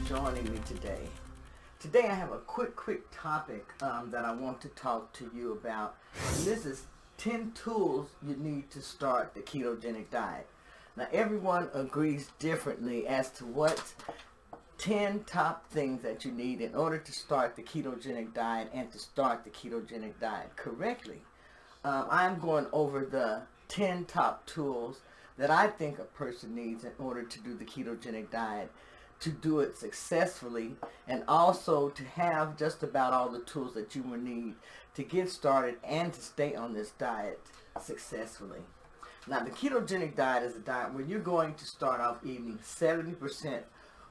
joining me today. Today I have a quick topic that I want to talk to you about. And this is 10 tools you need to start the ketogenic diet. Now everyone agrees differently as to what 10 top things that you need in order to start the ketogenic diet and to start the ketogenic diet correctly. I'm going over the 10 top tools that I think a person needs in order to do the ketogenic diet, to do it successfully, and also to have just about all the tools that you will need to get started and to stay on this diet successfully. Now, the ketogenic diet is a diet where you're going to start off eating 70%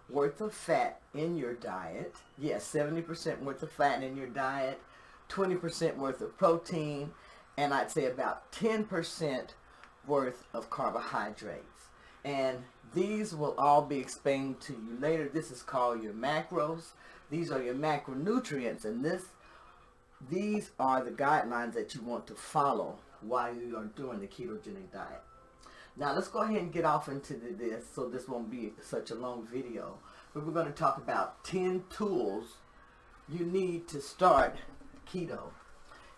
worth of fat in your diet. Yes, 70% worth of fat in your diet, 20% worth of protein, and I'd say about 10% worth of carbohydrates. And these will all be explained to you later. This is called your macros. These are your macronutrients, and these are the guidelines that you want to follow while you are doing the ketogenic diet. Now let's go ahead and get off into this, so this won't be such a long video. But we're going to talk about 10 tools you need to start keto.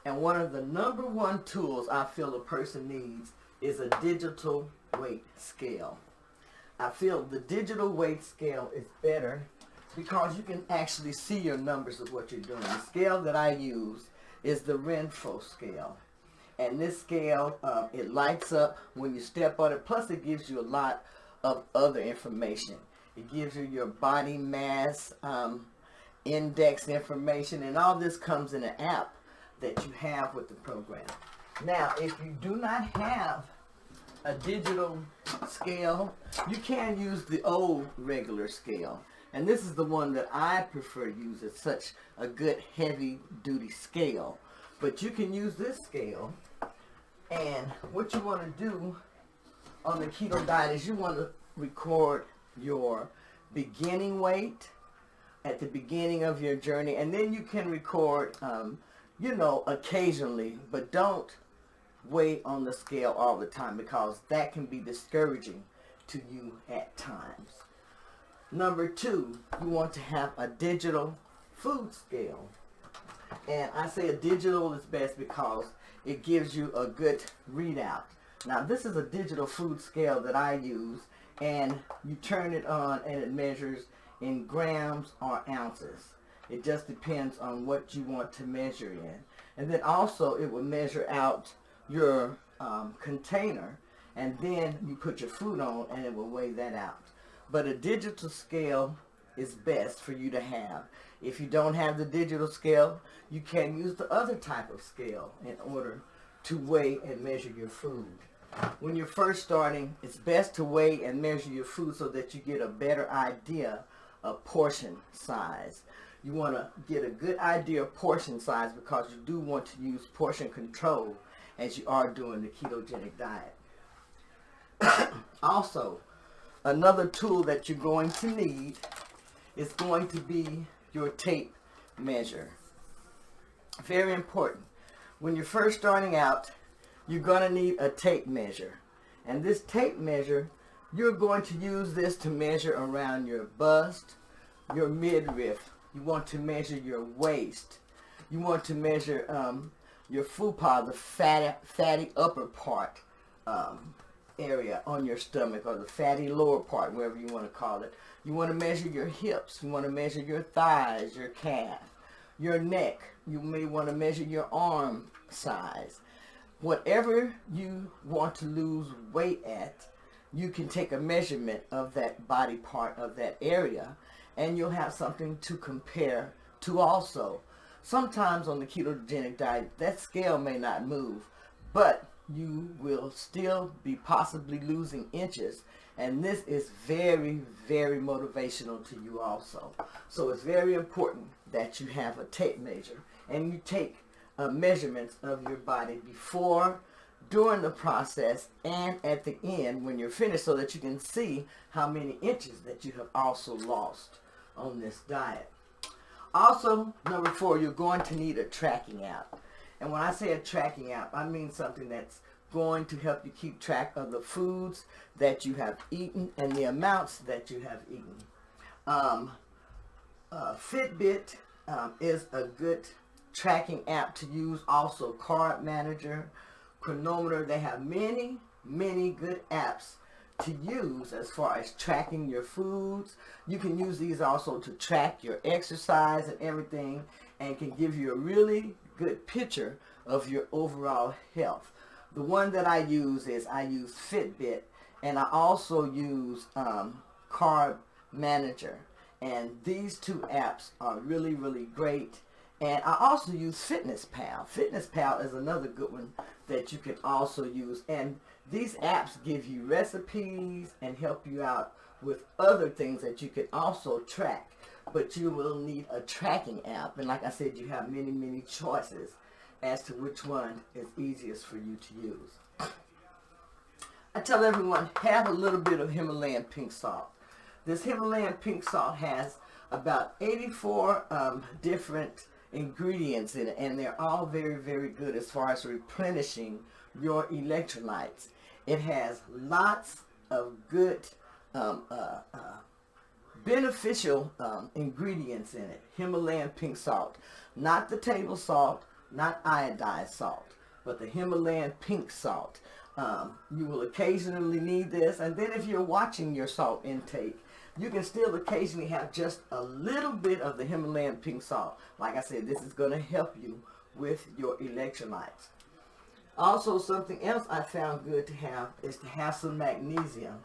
And one of the number one tools I feel a person needs is a digital weight scale. I feel the digital weight scale is better because you can actually see your numbers of what you're doing. The scale that I use is the Renfro scale. And this scale, it lights up when you step on it. Plus it gives you a lot of other information. It gives you your body mass index information, and all this comes in an app that you have with the program. Now, if you do not have a digital scale, you can use the old regular scale. And this is the one that I prefer to use. It's such a good heavy duty scale. But you can use this scale, and what you want to do on the keto diet is you want to record your beginning weight at the beginning of your journey, and then you can record occasionally, but don't weigh on the scale all the time because that can be discouraging to you at times. Number 2, you want to have a digital food scale. And I say a digital is best because it gives you a good readout. Now this is a digital food scale that I use, and you turn it on and it measures in grams or ounces. It just depends on what you want to measure in. And then also it will measure out your container, and then you put your food on and it will weigh that out. But a digital scale is best for you to have. If you don't have the digital scale, you can use the other type of scale in order to weigh and measure your food. When you're first starting, it's best to weigh and measure your food so that you get a better idea of portion size. You want to get a good idea of portion size because you do want to use portion control as you are doing the ketogenic diet. Also, another tool that you're going to need is going to be your tape measure. Very important. When you're first starting out, you're going to need a tape measure. And this tape measure, you're going to use this to measure around your bust, your midriff. You want to measure your waist. You want to measure your fupa, the fatty upper part area on your stomach, or the fatty lower part, wherever you want to call it. You want to measure your hips. You want to measure your thighs, your calf, your neck. You may want to measure your arm size. Whatever you want to lose weight at, you can take a measurement of that body part of that area, and you'll have something to compare to also. Sometimes on the ketogenic diet, that scale may not move, but you will still be possibly losing inches, and this is very, very motivational to you also. So it's very important that you have a tape measure, and you take measurements of your body before, during the process, and at the end when you're finished, so that you can see how many inches that you have also lost on this diet. Also, number 4, you're going to need a tracking app. And when I say a tracking app, I mean something that's going to help you keep track of the foods that you have eaten and the amounts that you have eaten. Fitbit is a good tracking app to use. Also, Carb Manager, Chronometer. They have many, many good apps to use as far as tracking your foods. You can use these also to track your exercise and everything, and can give you a really good picture of your overall health. The one that I use is Fitbit, and I also use Carb Manager. And these two apps are really, really great. And I also use Fitness Pal. Fitness Pal is another good one that you can also use. And these apps give you recipes and help you out with other things that you can also track. But you will need a tracking app. And like I said, you have many, many choices as to which one is easiest for you to use. I tell everyone, have a little bit of Himalayan pink salt. This Himalayan pink salt has about 84 different ingredients in it, and they're all very, very good as far as replenishing your electrolytes. It has lots of good beneficial ingredients in it. Himalayan pink salt, not the table salt, not iodized salt, but the Himalayan pink salt. You will occasionally need this, and then if you're watching your salt intake, you can still occasionally have just a little bit of the Himalayan pink salt. Like I said, this is going to help you with your electrolytes. Also, something else I found good to have is to have some magnesium.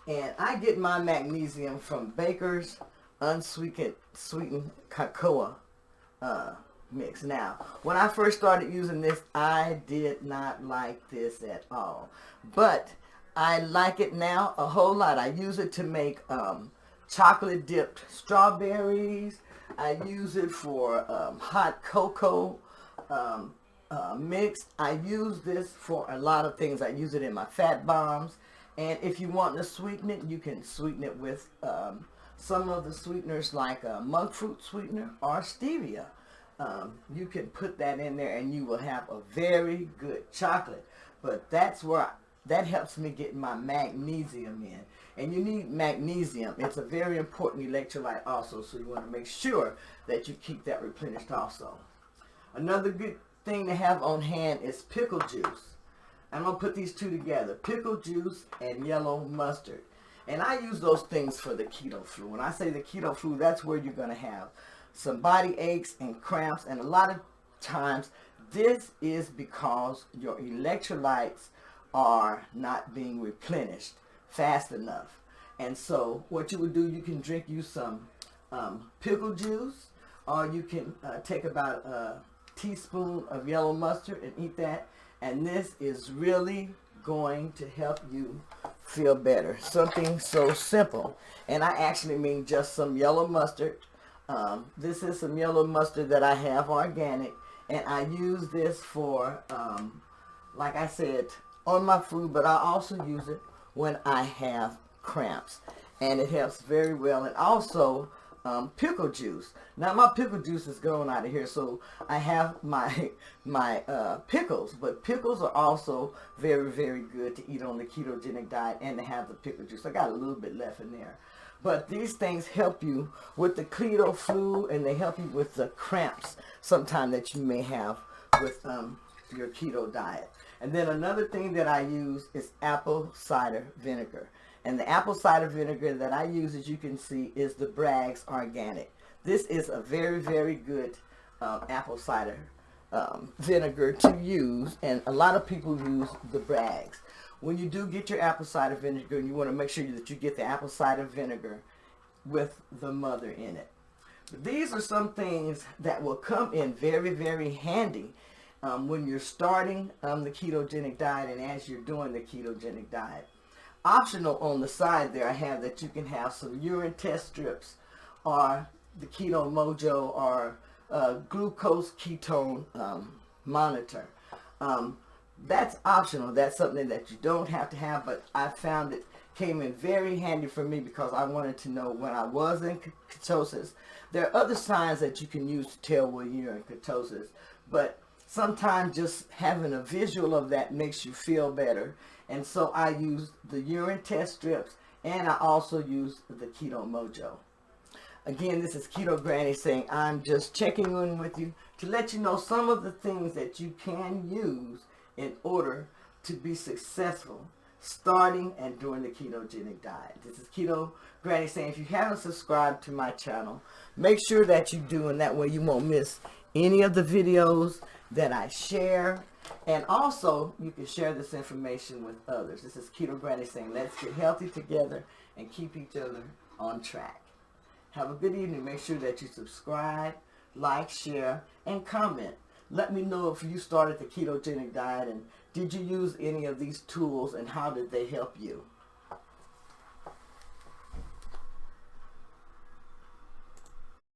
And I get my magnesium from Baker's unsweetened cocoa mix. Now, when I first started using this, I did not like this at all. But I like it now a whole lot. I use it to make chocolate dipped strawberries. I use it for hot cocoa mix. I use this for a lot of things. I use it in my fat bombs. And if you want to sweeten it, you can sweeten it with some of the sweeteners like monk fruit sweetener or stevia. You can put that in there and you will have a very good chocolate. But that helps me get my magnesium in. And you need magnesium. It's a very important electrolyte also, so you want to make sure that you keep that replenished also. Another good thing to have on hand is pickle juice. I'm going to put these two together, pickle juice and yellow mustard. And I use those things for the keto flu. When I say the keto flu, that's where you're going to have some body aches and cramps. And a lot of times, this is because your electrolytes are not being replenished fast enough. And so what you would do, you can drink you some pickle juice, or you can take about a teaspoon of yellow mustard and eat that. And this is really going to help you feel better. Something so simple. And I actually mean just some yellow mustard. This is some yellow mustard that I have organic. And I use this for, like I said, on my food, but I also use it when I have cramps. And it helps very well. And also pickle juice. Now my pickle juice is going out of here, so I have my pickles. But pickles are also very, very good to eat on the ketogenic diet and to have the pickle juice. I got a little bit left in there. But these things help you with the keto flu, and they help you with the cramps sometime that you may have with your keto diet. And then another thing that I use is apple cider vinegar. And the apple cider vinegar that I use, as you can see, is the Bragg's Organic. This is a very, very good apple cider vinegar to use. And a lot of people use the Bragg's. When you do get your apple cider vinegar, you want to make sure that you get the apple cider vinegar with the mother in it. But these are some things that will come in very, very handy when you're starting the ketogenic diet and as you're doing the ketogenic diet. Optional on the side there, I have that you can have some urine test strips or the Keto Mojo or glucose ketone monitor. That's optional. That's something that you don't have to have, but I found it came in very handy for me because I wanted to know when I was in ketosis. There are other signs that you can use to tell when you're in ketosis, but sometimes just having a visual of that makes you feel better. And so I use the urine test strips, and I also use the Keto Mojo. Again, this is Keto Granny saying I'm just checking in with you to let you know some of the things that you can use in order to be successful starting and during the ketogenic diet. This is Keto Granny saying if you haven't subscribed to my channel, make sure that you do, and that way you won't miss any of the videos that I share. And also, you can share this information with others. This is Keto Granny saying let's get healthy together and keep each other on track. Have a good evening. Make sure that you subscribe, like, share, and comment. Let me know if you started the ketogenic diet and did you use any of these tools and how did they help you.